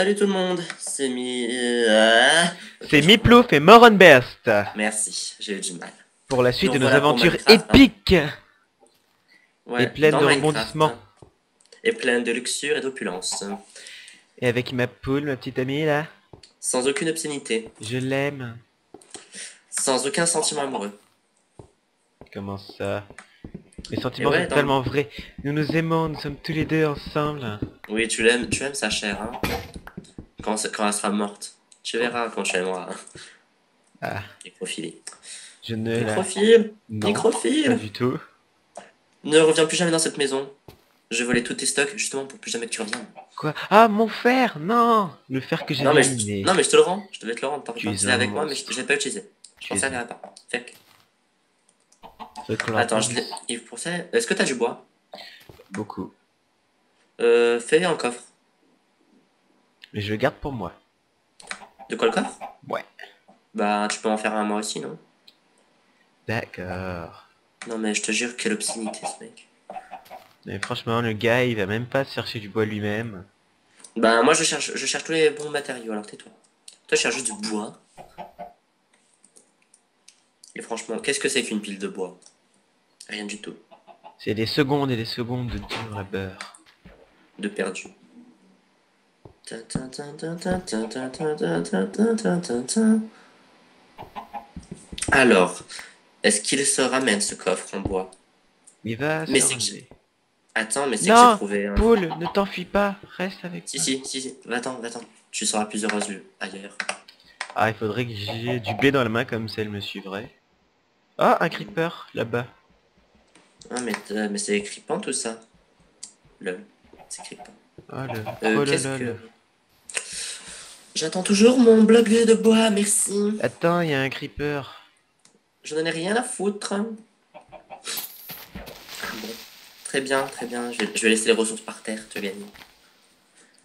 Salut tout le monde, c'est ok, C'est je Miplouf et Moronberst Merci, j'ai eu du mal. pour la suite Nous de nos voilà pour aventures Minecraft, hein. épiques et Ouais, pleines dans de Minecraft. rebondissements. Hein. Et plein de luxure et d'opulence. Et avec ma poule, ma petite amie là, Sans aucune obscénité. je l'aime. Sans aucun sentiment amoureux. Comment ça? Mes Et sentiments sont ouais, totalement vrais. Nous nous aimons, nous sommes tous les deux ensemble. Oui, tu aimes sa chair, hein. Quand elle sera morte. Tu verras quand tu aimeras. Hein. Ah, Nécrophile. je ne la... Nécrophile. Non, pas Nécrophile. du tout. Ne reviens plus jamais dans cette maison. Je volais tous tes stocks justement pour plus jamais que tu reviennes. Quoi? Ah, mon fer! Non! Le fer que Non j'avais mais, miné. non mais je te le rends, je devais te le rendre, t'aurais Tu pas es utilisé un avec moi mais monstre. je l'ai pas utilisé. Je Tu m'en es servirai pas. Fait que... Faut qu'on leur Attends, dise pour ça, est-ce que t'as du bois? beaucoup. Fais un coffre. Mais je le garde pour moi. De quoi le coffre? Ouais. Bah tu peux en faire un moi aussi, non? D'accord. Non mais je te jure, quelle obscénité ce mec. Mais franchement, le gars, il va même pas chercher du bois lui-même. Bah moi je cherche tous les bons matériaux, alors tais-toi. Toi je cherche juste du bois. Et franchement, qu'est-ce que c'est qu'une pile de bois? Rien du tout. C'est des secondes et des secondes de dur labeur. De perdu. Alors, est-ce qu'il se ramène ce coffre en bois? Il va Mais se c'est que ranger. Attends, mais c'est que j'ai Non, trouvé un... Poule, ne t'enfuis pas, reste avec Si, moi. si, va-t'en. Tu seras plus heureuse ailleurs. Ah, il faudrait que j'ai du blé dans la main comme ça, elle me suivrait. Ah, un creeper, là-bas. Ah, mais c'est crippant tout ça. Lol, c'est crippant. Oh, oh là Qu'est-ce là là. que... J'attends toujours mon bloc de bois, merci. Attends, il y a un creeper. Je n'en ai rien à foutre. Bon, très bien. Je vais laisser les ressources par terre, tu as gagné.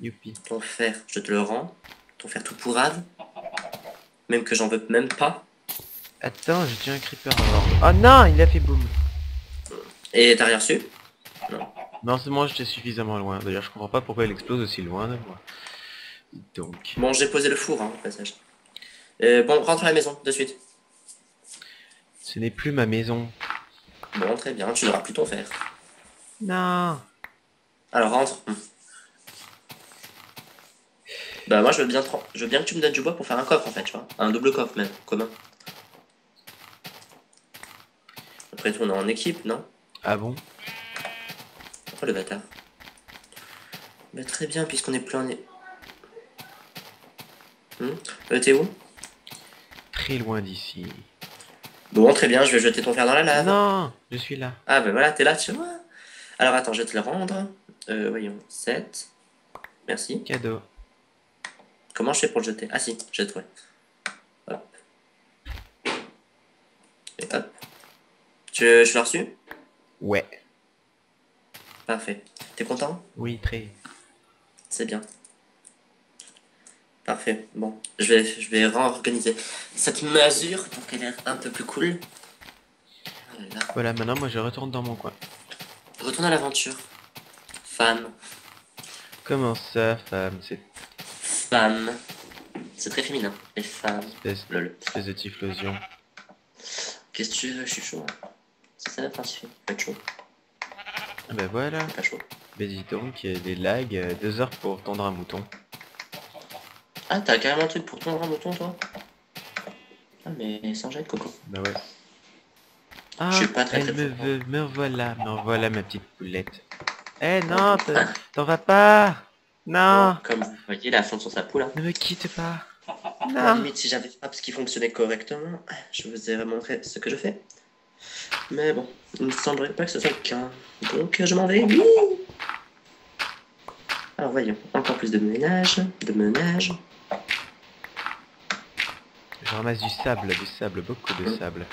Youpi. Ton fer, je te le rends. Ton fer tout pourrave. Même que j'en veux même pas. Attends, j'ai tué un creeper avant. Oh non, il a fait boum. Et t'as rien reçu? Non. Non, c'est moi, j'étais suffisamment loin. D'ailleurs, je comprends pas pourquoi il explose aussi loin de moi. Donc... Bon, j'ai posé le four, hein, au passage. Bon, rentre à la maison, de suite. Ce n'est plus ma maison. Bon, très bien, tu n'auras plus ton fer. Non. Alors, rentre. Bah, moi, je veux bien que tu me donnes du bois pour faire un coffre, en fait, tu vois. Un double coffre, même, commun. Après tout, on est en équipe, non? Ah bon? Pourquoi le bâtard? Bah, très bien, puisqu'on est plus en... T'es où? Très loin d'ici. Bon, très bien, je vais jeter ton fer dans la lave. Non, je suis là. Ah, bah voilà, t'es là, tu vois. Alors, attends, je vais te le rendre. Voyons, 7. Merci. Cadeau. Comment je fais pour le jeter? Ah si, j'ai trouvé. Hop. Et hop. Tu l'as reçu? Ouais. Parfait. T'es content? Oui, très. C'est bien. Parfait. Bon, je vais réorganiser cette masure pour qu'elle ait un peu plus cool. Voilà. Voilà, maintenant, moi, je retourne dans mon coin. Retourne à l'aventure. Femme. Comment ça, femme? C'est Femme. C'est très féminin. Les femmes. Lol. espèce de typhlosion. Qu'est-ce que tu veux? Je suis chaud. C'est ça la fin, tu fais pas chaud. Ah bah voilà. Pas chaud. Mais dis donc, il y a des lags, 2 heures pour tondre un mouton. Ah, t'as carrément un truc pour ton grand mouton, toi? Ah, mais sans gêne, Coco. Bah ouais. Ah, Je suis pas très elle me fort. veut, me revoilà ma petite poulette. Eh non, t'en vas pas. Non, Bon, comme vous voyez, la fond sur sa poule. Hein. ne me quitte pas. À la Non. limite, si j'avais pas ce qui fonctionnait correctement, je vous ai montré ce que je fais. Mais bon, il ne semblerait pas que ce soit le cas. Donc, je m'en vais. Oui. Alors, voyons. Encore plus de ménage. Je ramasse du sable, beaucoup de sable.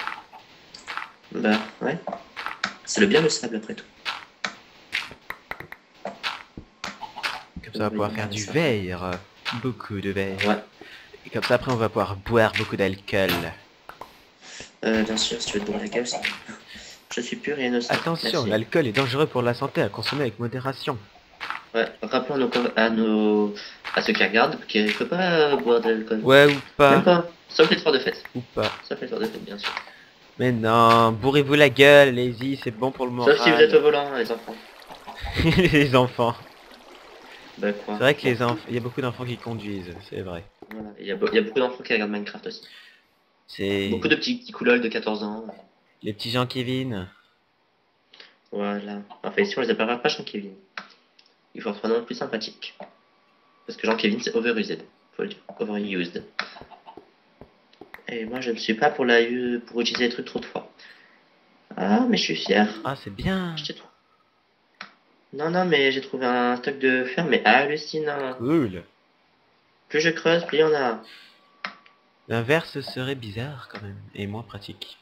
Bah, ouais. C'est le bien le sable, après tout. Comme ça, on va pouvoir faire du verre. Beaucoup de verre. Ouais. Et comme ça, après, on va pouvoir boire beaucoup d'alcool. Bien sûr, si tu veux te boire la gueule, je suis pur et innocent. Attention, Merci. l'alcool est dangereux pour la santé, à consommer avec modération. Ouais, rappelons à nos À ceux qui regardent, qu'il ne faut pas boire de l'alcool. Ouais, ou pas. Même pas. Sauf les soirs de fête. Ou pas. Sauf les soirs de fête, bien sûr. Mais non, bourrez-vous la gueule, allez-y, c'est bon pour le moral. Sauf si vous êtes au volant, les enfants. Les enfants. Bah quoi. C'est vrai que il y a beaucoup d'enfants qui conduisent, c'est vrai. Voilà. Il y a beaucoup d'enfants qui regardent Minecraft aussi. C'est Beaucoup de petits couleurs de 14 ans. les petits Jean-Kevin. Voilà. Enfin ici on les appellera pas Jean-Kevin. Il faut un nom plus sympathique. Parce que Jean-Kevin c'est overused. Faut le dire. Overused. Et moi je ne suis pas pour utiliser des trucs trop de fois. Ah mais je suis fier. Ah, c'est bien. Je t'ai trouvé. Non mais j'ai trouvé un stock de fer mais hallucinant. Cool. Plus je creuse, plus il y en a. L'inverse serait bizarre quand même, et moins pratique.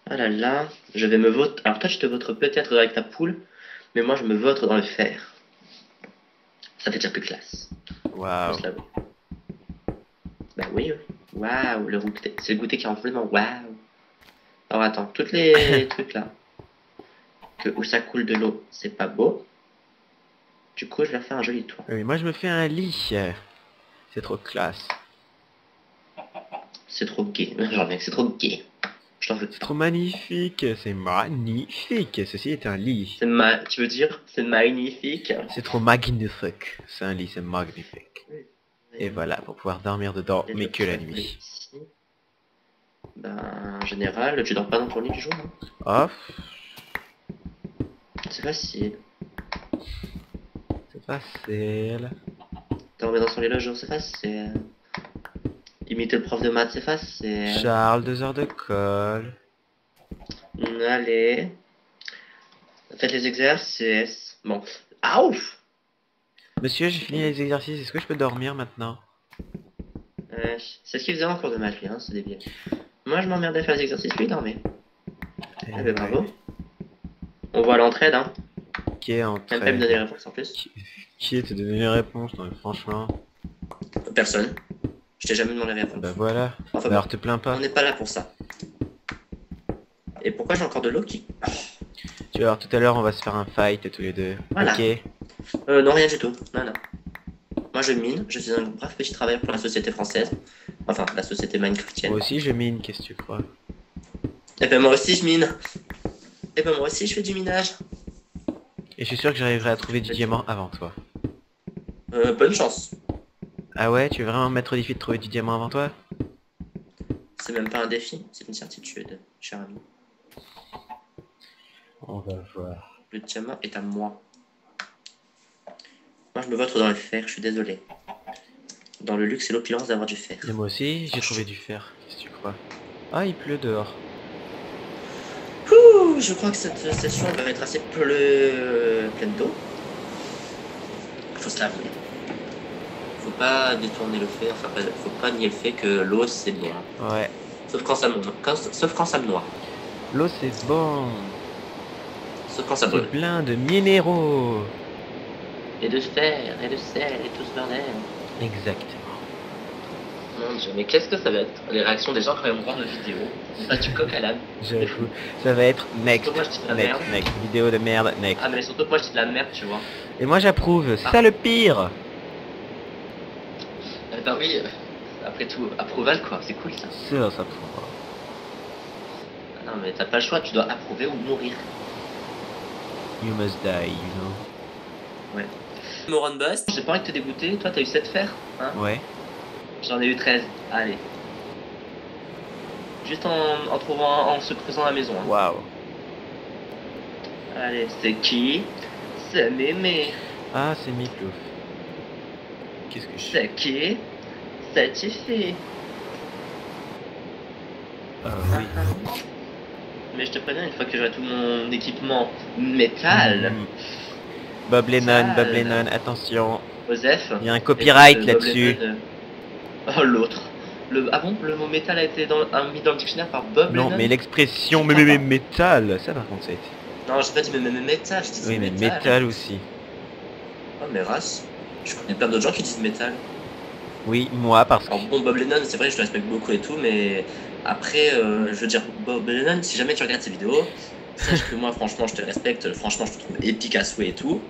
Ah là là, je vais me vautre. Alors toi tu te vautres peut-être avec ta poule, mais moi je me vautre dans le fer. Ça fait dire plus classe. Waouh. On se l'avoue. Bah oui, oui. Waouh, le goûter. C'est le goûter qui est complètement waouh. Alors attends, toutes les trucs là. Où ça coule de l'eau, c'est pas beau. Du coup je vais faire un joli toit. Oui, moi je me fais un lit. C'est trop classe. C'est trop gay. J'en reviens que c'est trop gay. Je t'en veux C'est pas. trop magnifique, c'est magnifique. Ceci est un lit. Tu veux dire, c'est magnifique. C'est trop magnifique. C'est un lit, c'est magnifique. Et voilà, pour pouvoir dormir dedans, Et mais je que la fais nuit. ici. Ben, en général, tu dors pas dans ton lit du jour. Hein. Hop, C'est facile. c'est facile. Dormir dans son lit le jour, c'est facile. Imiter le prof de maths, c'est facile. Charles, 2 heures de colle. Allez. Faites les exercices. Bon. Ah ouf. Monsieur, j'ai fini les exercices, est-ce que je peux dormir maintenant? C'est ce qu'il faisait en cours de maths, lui, hein, c'est débile. Moi, je m'emmerdais à faire les exercices, lui, il dormait. Ah ben bravo. On voit l'entraide, hein. Qui est en Même pas me donner les réponses en plus. Qui te donné les réponses? Non, mais franchement. Personne. Je t'ai jamais demandé les réponses. Bah voilà. Enfin, Alors te plains pas. on n'est pas là pour ça. Et pourquoi j'ai encore de l'eau qui... Tu vas voir, tout à l'heure on va se faire un fight tous les deux. Voilà. Ok. Non, rien du tout. Non, non. Moi, je mine. Je suis un brave petit travailleur pour la société française. Enfin, la société minecraftienne. Moi aussi je mine, qu'est-ce que tu crois? Et ben moi aussi, je mine. Et ben moi aussi, je fais du minage. Et je suis sûr que j'arriverai à trouver du diamant avant toi. Bonne chance. Ah ouais, tu veux vraiment mettre au défi de trouver du diamant avant toi? C'est même pas un défi, c'est une certitude, cher ami. On va voir. Le diamant est à moi. Moi, je me vautre dans le fer, je suis désolé. Dans le luxe et l'opulence d'avoir du fer. Et moi aussi, j'ai trouvé du fer, qu'est-ce que tu crois? Ah, il pleut dehors. Ouh, je crois que cette session va être assez pleine d'eau. Faut se l'avouer. Faut pas détourner le fait, enfin, faut pas nier le fait que l'eau c'est bon. Ouais. Sauf quand ça sauf quand ça me noie. L'eau c'est bon. Sauf quand ça C'est brûle. plein de minéraux. Et de fer, et de sel, et tout ce bordel. Exactement. Mon dieu, mais qu'est-ce que ça va être les réactions des gens quand ils vont voir nos vidéos? Ah, tu coques à l'âne. J'avoue. Ça va être next. Surtout moi, je dis de la Next, merde. next. Vidéo de merde, next. Ah, mais surtout que moi, je dis de la merde, tu vois. Et moi j'approuve, c'est ça le pire. Bah oui, après tout, approval quoi, c'est cool ça. Ça prouve. Non, mais t'as pas le choix, tu dois approuver ou mourir. You must die, you know. Ouais. Moron Bust, j'ai pas envie de te dégoûter, toi t'as eu 7 fers, hein? Ouais. J'en ai eu 13, allez. Juste en trouvant, en se creusant la maison. Hein. Waouh. Allez, c'est qui? C'est Mémé. Ah, c'est Miklouf. Qu'est-ce que je fais? C'est qui? C'est Tiffy. Ah oui. Mais je te préviens, une fois que j'aurai tout mon équipement métal, Bob Lennon, Ça, Bob Lennon, attention. Osef. Il y a un copyright Bob là-dessus. Lennon, Oh, l'autre. Ah bon, le mot métal a été mis dans le dictionnaire par Bob Non, Lennon? mais l'expression Je crois pas. métal, ça par contre ça a été. Non, j'ai pas dit mais métal, je dis Oui, mais métal. métal aussi. Oh, mais race. Je connais plein d'autres gens qui disent métal. Oui, moi parce que. Alors bon, Bob Lennon, c'est vrai, je le respecte beaucoup et tout, mais après, je veux dire, Bob Lennon, si jamais tu regardes ses vidéos, sache que moi, franchement, je te respecte, franchement, je te trouve épique à souhait et tout.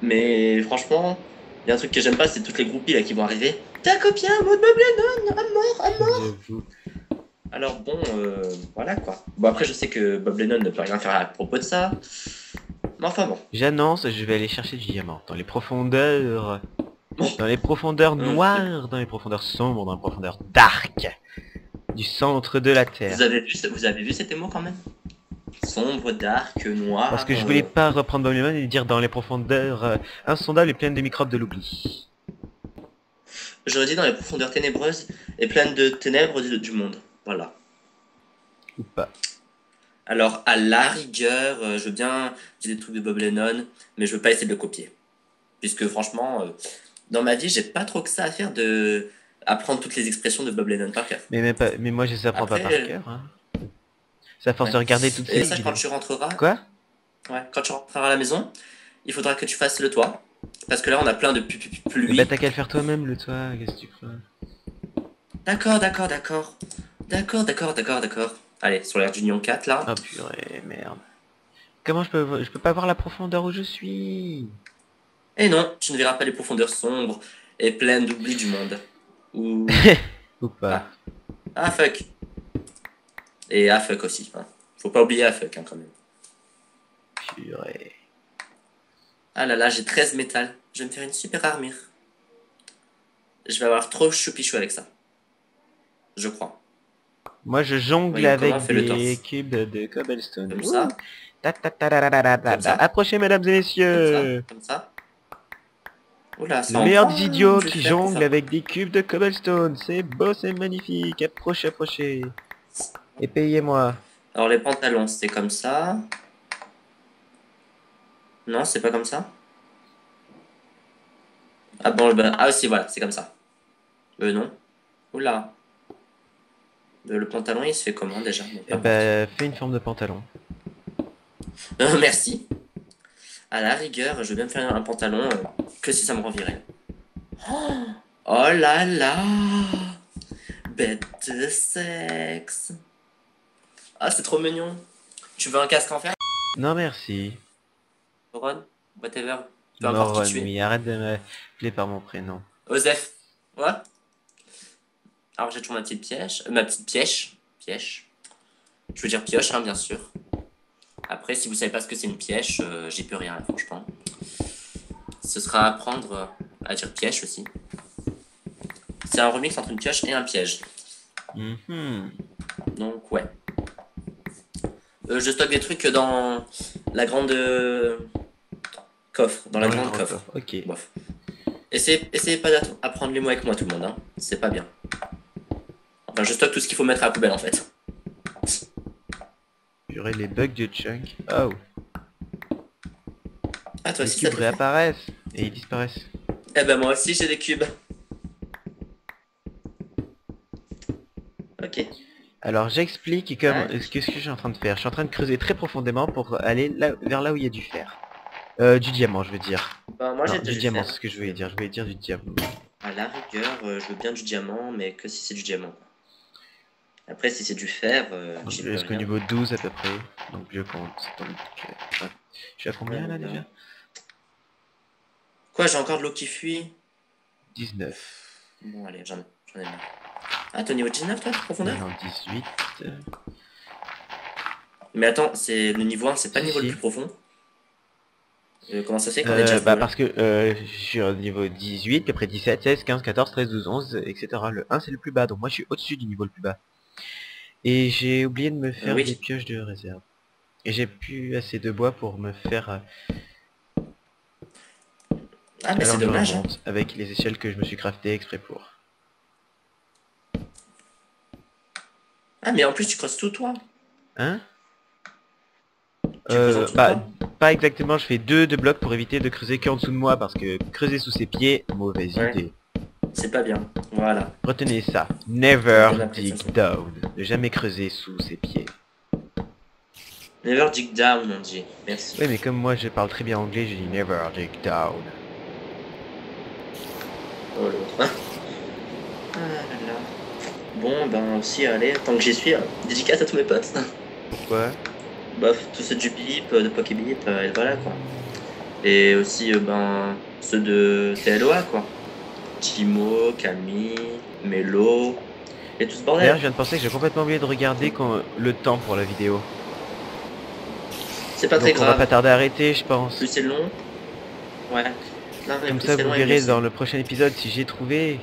Mais franchement, il y a un truc que j'aime pas, c'est toutes les groupies là qui vont arriver. T'as copié un mot de Bob Lennon, à mort, à mort. J'avoue. Alors bon, voilà quoi. Bon après je sais que Bob Lennon ne peut rien faire à propos de ça. Mais enfin bon. J'annonce, je vais aller chercher du diamant dans les profondeurs. Bon. Dans les profondeurs noires, dans les profondeurs sombres, dans les profondeurs dark. Du centre de la Terre. Vous avez vu cet émo quand même? Sombre, dark, noir. Parce que je voulais pas reprendre Bob Lennon et dire dans les profondeurs insondables et pleines de microbes de l'oubli. J'aurais dit dans les profondeurs ténébreuses et pleines de ténèbres du monde. Voilà. Ou pas. Alors, à la rigueur, je veux bien dire des trucs de Bob Lennon, mais je veux pas essayer de le copier. Puisque franchement, dans ma vie, j'ai pas trop que ça à faire de apprendre toutes les expressions de Bob Lennon par cœur. Mais moi je les apprends pas par cœur. Hein. C'est à force de regarder toutes ces Et ça, vidéos. quand tu rentreras... Quoi? Ouais, quand tu rentreras à la maison, il faudra que tu fasses le toit. Parce que là, on a plein de pluie. Bah t'as qu'à le faire toi-même le toit, qu'est-ce que tu crois? D'accord. Allez, sur l'air d'Union 4, là. Oh purée, merde. Comment je peux pas voir la profondeur où je suis? Et non, tu ne verras pas les profondeurs sombres et pleines d'oubli du monde. Ou... Ou pas. Ah, fuck. Et ah, fuck aussi. Hein. Faut pas oublier ah, fuck, hein, quand même. Purée. Ah là là, j'ai 13 métal. Je vais me faire une super armure. Je vais avoir trop choupichou avec ça. Je crois. Moi je jongle Voyons avec comment on fait le des torse. cubes de cobblestone. Comme ça. Comme ça. Approchez mesdames et messieurs. Comme ça. Oula, ça Le meilleur en prend, des idiots je vais qui faire pour jongle ça. avec des cubes de cobblestone. C'est beau, c'est magnifique. Approchez, approchez. Et payez-moi. Alors les pantalons, c'est comme ça. Non, c'est pas comme ça. Ah bon, ben, ah aussi, voilà, c'est comme ça. Non. Oula. Le pantalon, il se fait comment déjà? Bon, peu Eh importe. bah, fais une forme de pantalon. Merci. À la rigueur, je vais bien me faire un pantalon que si ça me rend viril. Oh là là. Bête de sexe. Ah, c'est trop mignon. Tu veux un casque en fer? Non merci. Ron? Whatever. Peu importe Moron, qui tu es. oui, arrête de m'appeler par mon prénom. Osef. Ouais. Alors j'ai toujours ma petite pièche. Ma petite pièche. Pièche. Je veux dire pioche, hein, bien sûr. Après, si vous savez pas ce que c'est une pièche, j'y peux rien, là, franchement. Ce sera à apprendre à dire piège aussi. C'est un remix entre une pioche et un piège. Donc, ouais. Je stocke des trucs dans la grande coffre. Dans la grande coffre. Ok. Bof. Essayez pas d'apprendre les mots avec moi, tout le monde. Hein. C'est pas bien. Enfin, je stocke tout ce qu'il faut mettre à la poubelle, en fait. Purée, les bugs de Chunk. Oh. Ah, toi Les aussi, ça cubes te fait? réapparaissent. Et ils disparaissent. Eh ben, moi aussi, j'ai des cubes. Ok. Alors j'explique comment ce que je suis en train de faire. Je suis en train de creuser très profondément pour aller vers là où il y a du fer. Du diamant, je veux dire. Bah, moi, Non, j'ai du diamant, c'est ce que je voulais dire. Je voulais dire du diamant. À la rigueur, je veux bien du diamant, mais que si c'est du diamant. Après, si c'est du fer, j'y peux Jusqu'au rien. niveau 12 à peu près. Donc je compte. Donc, ouais. Je suis à combien là déjà? Quoi, j'ai encore de l'eau qui fuit? 19. Bon, allez, j'en ai marre. Ah, t'es au niveau 19, toi, profondeur? Non, 18. Mais attends, c'est le niveau 1, c'est pas le niveau le plus profond? Comment ça se fait qu'on est déjà Bah parce que je suis au niveau 18, puis après 17, 16, 15, 14, 13, 12, 11, etc. Le 1 c'est le plus bas, donc moi je suis au-dessus du niveau le plus bas. Et j'ai oublié de me faire oui. des pioches de réserve. Et j'ai plus assez de bois pour me faire... Ah mais c'est alors je dommage. remonte avec les échelles que je me suis crafté exprès pour. Ah mais en plus tu creuses tout toi. Hein? Creuses en dessous de Bah, toi. pas exactement, je fais deux de blocs pour éviter de creuser qu'en dessous de moi, parce que creuser sous ses pieds, mauvaise Ouais. idée. C'est pas bien, voilà. Retenez ça, never Bien appris, ça, dig ça. down, ne jamais creuser sous ses pieds. Never dig down on dit, merci. Oui mais comme moi je parle très bien anglais, je dis never dig down. Oh l'autre. Ah là là. Bon ben aussi allez, tant que j'y suis, dédicace à tous mes potes. Pourquoi? Bof, tous ceux du bip, de Pokébip, et voilà quoi. Et aussi, ben, ceux de TLOA, quoi. Timo, Camille, Mélo, et tout ce D'ailleurs, bordel. je viens de penser que j'ai complètement oublié de regarder le temps pour la vidéo. C'est pas très Donc on va grave. pas tarder à arrêter, je pense. Plus c'est long, ouais. Non, mais Comme plus ça, c'est vous long et mieux verrez c'est. dans le prochain épisode si j'ai trouvé.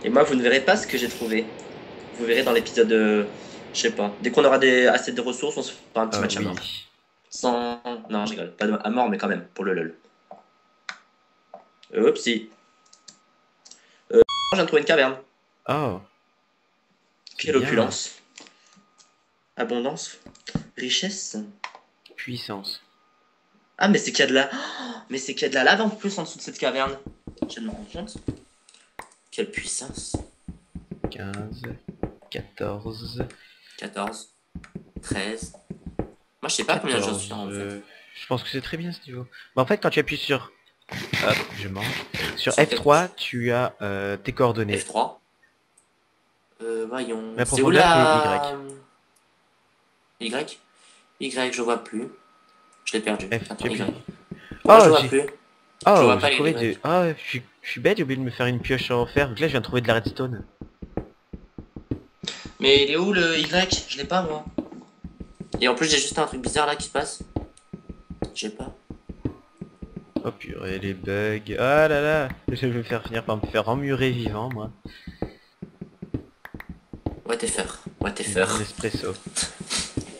Et moi, vous ne verrez pas ce que j'ai trouvé. Vous verrez dans l'épisode, je sais pas. Dès qu'on aura assez de ressources, on se fera un petit Ah match à oui. mort. Sans... Non, je rigole. Pas à mort, mais quand même, pour le lol. Oupsie. Je viens de trouver une caverne. Oh, c'est Quelle bien. opulence. Abondance. Richesse. Puissance. Ah, mais c'est qu'il y a de la... Oh, mais c'est qu'il y a de la lave en plus en dessous de cette caverne. Je me rends compte. Quelle puissance. 15, 14, 14. 13. Moi, je sais pas combien j'en 14. suis en fait. Je pense que c'est très bien ce niveau. Mais en fait, quand tu appuies sur... Hop, je mange. Sur Sur quel F3, tu as tes coordonnées. F3. Voyons. La C'est où profondeur, c'est la... Y. Y. Y, je vois plus. Je l'ai perdu. F, Attends, tu Y. appuies. Pourquoi je Oh, vois j'ai... plus? Je Oh, vois pas j'ai les trouvé de... Y. Ah, je suis bête, j'ai oublié de me faire une pioche en fer. Donc là, je viens de trouver de la redstone. Mais il est où le Y? Je l'ai pas moi. Et en plus j'ai juste un truc bizarre là qui se passe. J'ai pas. Oh purée, les bugs. Ah là là. Je vais me faire finir par me faire emmurer vivant, moi. What the fuck. What the Mon fuck. espresso.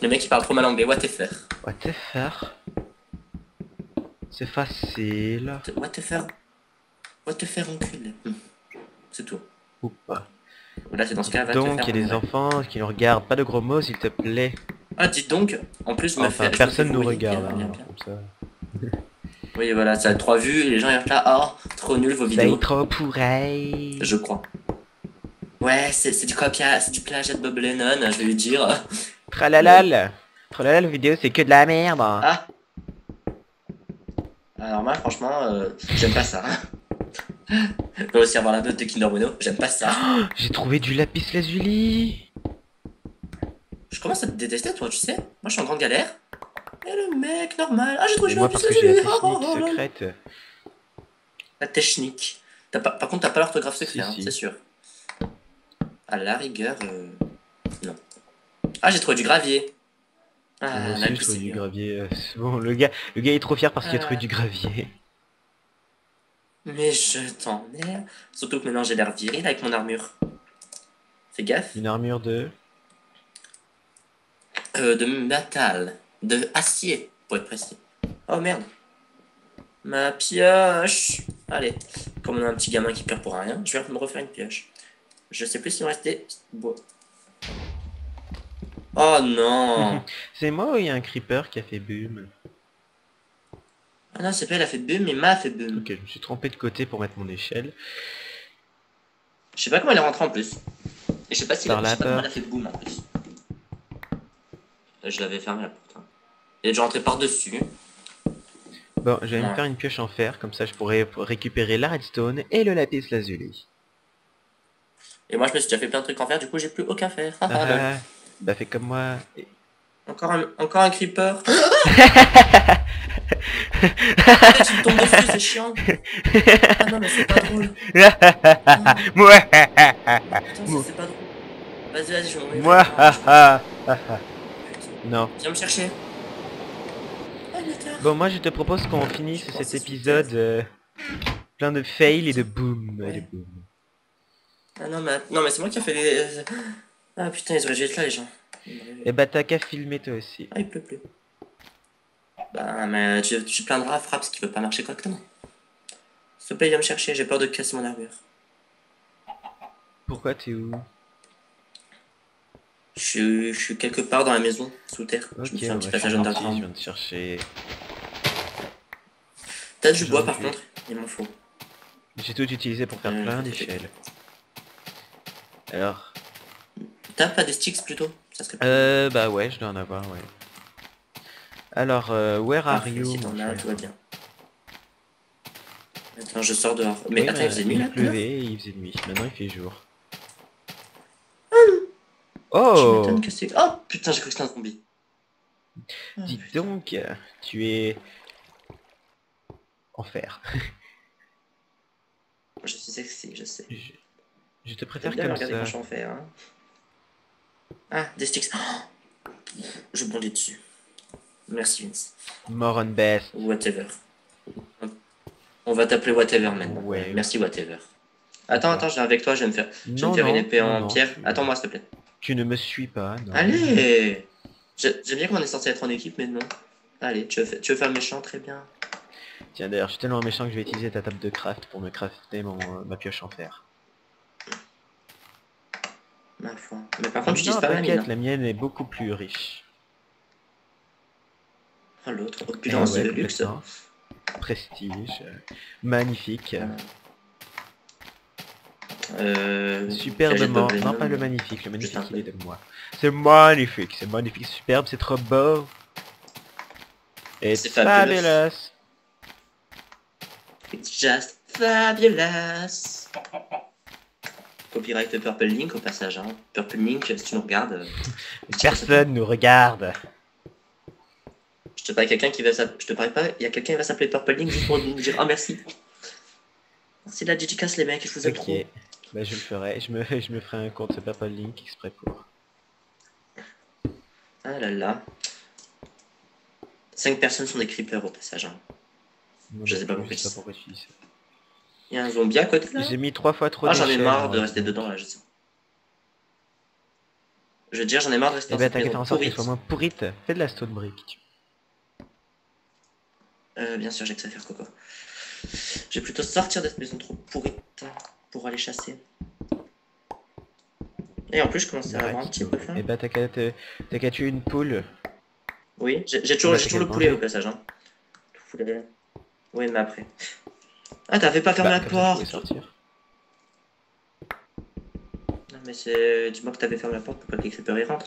Le mec il parle trop mal anglais. What the fuck. What the fuck. C'est facile. What the fuck. What the fuck enculé. C'est tout. Ou pas. Là c'est dans ce cas va te Donc, faire. il y a des enfants qui nous regardent. Pas de gros mots, s'il te plaît. Ah dites donc. En plus je me Enfin, fais. personne je me nous fais regarde, bien, hein, bien. comme ça. Oui voilà, ça a 3 vues et les gens ils restent là. Oh, trop nul vos vidéos. C'est trop pourri. Je crois. Ouais, c'est du copiage, c'est du plagiat de Bob Lennon, je vais lui dire. Tralalal. Tralalal, la vidéo, c'est que de la merde. Ah. Alors moi franchement, j'aime pas ça. Je peux aussi avoir la note de Kinder Bueno, j'aime pas ça. J'ai trouvé du lapis lazuli. Je commence à te détester toi, tu sais. Moi je suis en grande galère. Et le mec normal. Ah j'ai trouvé Et du moi, lapis parce que j'ai la lazuli. technique secrète. La technique. Par contre t'as pas l'orthographe secrète, Si, hein, si. c'est sûr. À la rigueur, non. Ah j'ai trouvé du gravier. Moi Ah aussi, la j'ai trouvé du gravier. C'est bon, le gars est trop fier parce qu'il a trouvé du gravier. Mais je t'emmerde. Surtout que maintenant j'ai l'air viril avec mon armure. Fais gaffe. Une armure de... De métal. De acier, pour être précis. Oh merde. Ma pioche. Allez. Comme on a un petit gamin qui pleure pour rien, je vais me refaire une pioche. Je sais plus s'il me restait bois. Oh non. C'est moi ou il y a un creeper qui a fait boom? Ah non, c'est pas elle a fait boom, mais Ma a fait boom. Ok, je me suis trompé de côté pour mettre mon échelle. Je sais pas comment elle est rentrée en plus. Et je sais pas si Par la je sais pas comment porte. elle a fait boom en plus. Je l'avais fermé la porte. Hein. Elle est déjà rentrée par-dessus. Bon, je vais me Ouais. faire une pioche en fer, comme ça je pourrais récupérer la redstone et le lapis lazuli. Et moi je me suis déjà fait plein de trucs en fer, du coup j'ai plus aucun fer. Ah, ah, lol. Ah, bah fais comme moi. Encore un creeper. Arrête, tu me tombes dessus, c'est chiant. Ah non, mais c'est pas drôle. Moi, Putain, c'est pas drôle. Vas-y, je vais mourir. moi, Ah, putain. non. Viens me chercher. Ah, bâtard. Bon, moi je te propose qu'on finisse cet épisode plein de fails et de boom. Ouais. Et de boom. Ah non, mais c'est moi qui a fait les... Ah putain, ils auraient dû être là, les gens. Et bah t'as qu'à filmer toi aussi. Ah, il pleut plus. Bah, mais tu te plaindras à Fraps qui veut pas marcher correctement. S'il te plaît, viens me chercher, j'ai peur de casser mon armure. Pourquoi t'es où? Je suis quelque part dans la maison, sous terre. Ok, Je me fais un petit je passage suis parti, je underground. viens de chercher. T'as du bois J'en par ai. contre, il m'en faut. J'ai tout utilisé pour faire plein d'échelles. Alors, T'as pas des sticks plutôt? Ça serait bah ouais, je dois en avoir, ouais. Alors, where are you? si t'en mon as, cher? tout va bien. Attends, je sors dehors. Mais Oui, attends, bah, il faisait nuit là? il pleuvait et il faisait nuit. Maintenant il fait jour. Tu Oh! m'étonnes que c'est... Oh putain, j'ai cru que c'était un zombie. Dis putain. donc, tu es... enfer. Je suis sexy, je sais. je, je te T'aimes préfère bien me comme regarder quand ça. je suis en fer, hein. Ah, des sticks. Oh, je bondis dessus. Merci Vince. More on best. Whatever. On va t'appeler Whatever maintenant. Ouais. Merci Whatever. Attends, je viens avec toi, je vais me faire, Non, une non, épée non, en non, pierre. Attends-moi s'il te plaît. tu ne me suis pas, non. Allez. J'aime bien qu'on est censé être en équipe, mais non. Allez, tu veux faire le méchant, très bien. Tiens, d'ailleurs, je suis tellement méchant que je vais utiliser ta table de craft pour me crafter ma pioche en fer. Ma foi. Mais par contre, Non, j'utilise pas ma mine. t'inquiète, la mienne est beaucoup plus riche. Oh, l'autre, Eh opulence ouais, de luxe. complètement. Prestige, magnifique. piège Superbement. de Non, Venom. pas le magnifique, le magnifique Juste un il est peu. de moi. C'est magnifique, c'est superbe, c'est trop beau. Et C'est fabulous. fabulous. It's just fabulous. Copyright Purple Link au passage. Hein. Purple Link, si tu nous regardes. Personne nous regarde. Je te parie quelqu'un qui va s'appeler. Je te parie pas, il y a quelqu'un qui va s'appeler Purple Link juste pour nous dire ah merci. Merci de la dédicace les mecs, je vous aime trop. Ok, bah je le ferai, je me ferai un compte Purple Link exprès pour. Ah là là. 5 personnes sont des creepers au passage. Hein. Non, Je sais pas pourquoi je tu sais dis pas pourquoi tu dis ça. Il y a un zombie à côté là. J'ai mis 3 fois trop Ah d'échelle. j'en ai marre de moi, rester donc. dedans là, je sais. Je veux dire, j'en ai marre de rester Eh dans ben cette t'as qu'à maison faire en sorte qu'elle pourrite. soit moins pourrite. Fais de la stone brick. Bien sûr, j'ai que ça à faire, Coco. Je vais plutôt sortir de cette maison trop pourrite pour aller chasser. Et en plus, je commence à avoir un petit peu faim. Eh ben t'as qu'à tuer une poule. Oui, j'ai toujours, Bah, j'ai toujours le t'as qu'à poulet au manger. passage. Hein. Le poulet. Oui, mais après. Ah, t'avais pas fermé Bah, la comme ça, je pouvais porte. sortir. Non, mais c'est. Dis-moi que t'avais fermé la porte pour pas que les creepers y rentrent.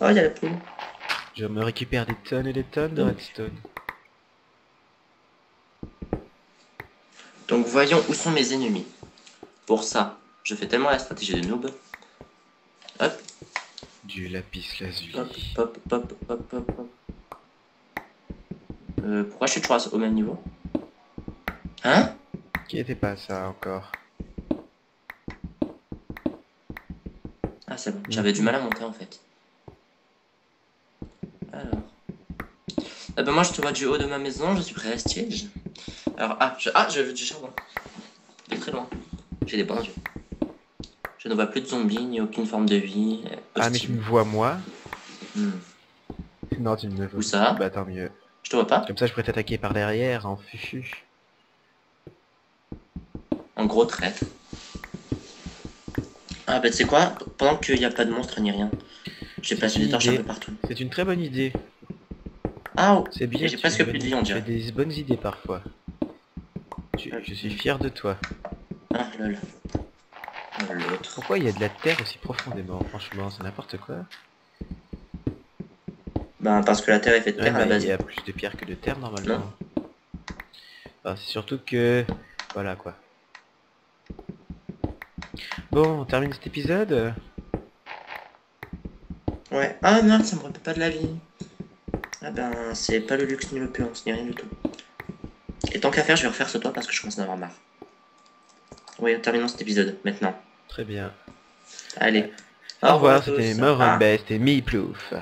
Oh, il y a la poule. Je me récupère des tonnes et des tonnes de redstone. Donc, voyons où sont mes ennemis. Pour ça, je fais tellement la stratégie de noob. Hop, Du lapis lazuli. hop, hop, hop, hop, hop, hop. Pourquoi je suis toujours au même niveau? Hein? Qui était pas ça encore? Ah, c'est bon, j'avais du mal à monter en fait. Alors. Ah ben moi je te vois du haut de ma maison, je suis prestige. Alors, j'ai du charbon. Il est très loin. J'ai des bons yeux. Je ne vois plus de zombies, ni aucune forme de vie. Ah mais tu me vois moi? Non tu ne me vois Où ça? Bah tant mieux. Je te vois pas? Comme ça je pourrais t'attaquer par derrière en fufu. En gros traître. Ah bah tu sais quoi? Pendant qu'il n'y a pas de monstre ni rien, j'ai passé des torches un peu partout. C'est une très bonne idée. Ah oh, C'est bien. j'ai presque plus de vie on Tu fais dirait. des bonnes idées parfois. Je suis fier de toi. Ah lol. Oh, l'autre. Pourquoi il y a de la terre aussi profondément? Franchement, c'est n'importe quoi. Ben parce que la terre est faite de terre à la mais base. il y a plus de pierre que de terre normalement. Enfin, c'est surtout que... Voilà quoi. Bon, on termine cet épisode. Ouais. Ah non, ça me rappelle pas de la vie. Ah ben c'est pas le luxe ni l'opulence ni rien du tout. Et tant qu'à faire, je vais refaire ce toit parce que je commence à en avoir marre. Oui, terminons cet épisode maintenant. Très bien. Allez. Au revoir, à tous. c'était More on Best et Me Plouf.